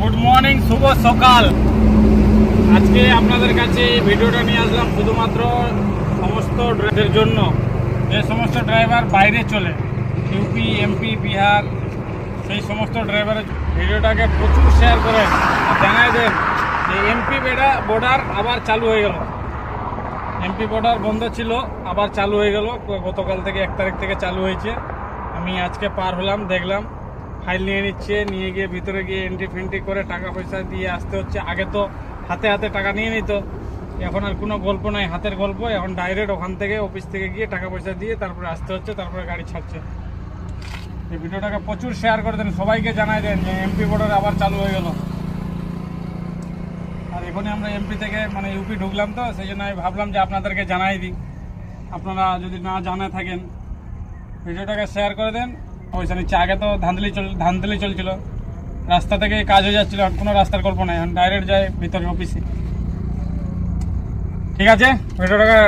Good morning, শুভ সকাল। আজকে আপনাদের কাছে এই ভিডিওটা নিয়ে আসলাম শুধুমাত্র সমস্ত ড্রাইভারদের জন্য, যে সমস্ত ড্রাইভার বাইরে চলে, ইউপি, এমপি, বিহার, সেই সমস্ত ড্রাইভারের ভিডিওটাকে প্রচুর শেয়ার করে জানাই দেন যে এমপি বর্ডার আবার চালু হয়ে গেল। এমপি বর্ডার বন্ধ ছিল, আবার চালু হয়ে গেল। গতকাল থেকে 1 তারিখ থেকে চালু হয়েছে। আমি আজকে পার হলাম, দেখলাম ফাইল নিয়ে নিচ্ছে, নিয়ে গিয়ে ভিতরে গিয়ে এন্ট্রি ফেন্ট্রি করে টাকা পয়সা দিয়ে আসতে হচ্ছে। আগে তো হাতে হাতে টাকা নিয়ে নিত, এখন আর কোনো গল্প নাই হাতের গল্প। এখন ডাইরেক্ট ওখান থেকে অফিস থেকে গিয়ে টাকা পয়সা দিয়ে তারপরে আসতে হচ্ছে, তারপরে গাড়ি ছাড়ছে। এই ভিডিওটাকে প্রচুর শেয়ার করে দেন, সবাইকে জানাই দেন যে এমপি বর্ডার আবার চালু হয়ে গেল। আর এখনই আমরা এমপি থেকে ইউপি ঢুকলাম, তো সেই জন্য আমি ভাবলাম যে আপনাদেরকে জানাই দিই। আপনারা যদি না জানা থাকেন ভিডিওটাকে শেয়ার করে দেন। পয়সা নিচ্ছে, আগে তো ধান্দলি চলছিল, রাস্তা থেকে কাজ হয়ে যাচ্ছিল, আর কোনো রাস্তার গল্প নাই, এখন ডাইরেক্ট যায় ভিতরে অফিসে। ঠিক আছে, ভিডিওটাকে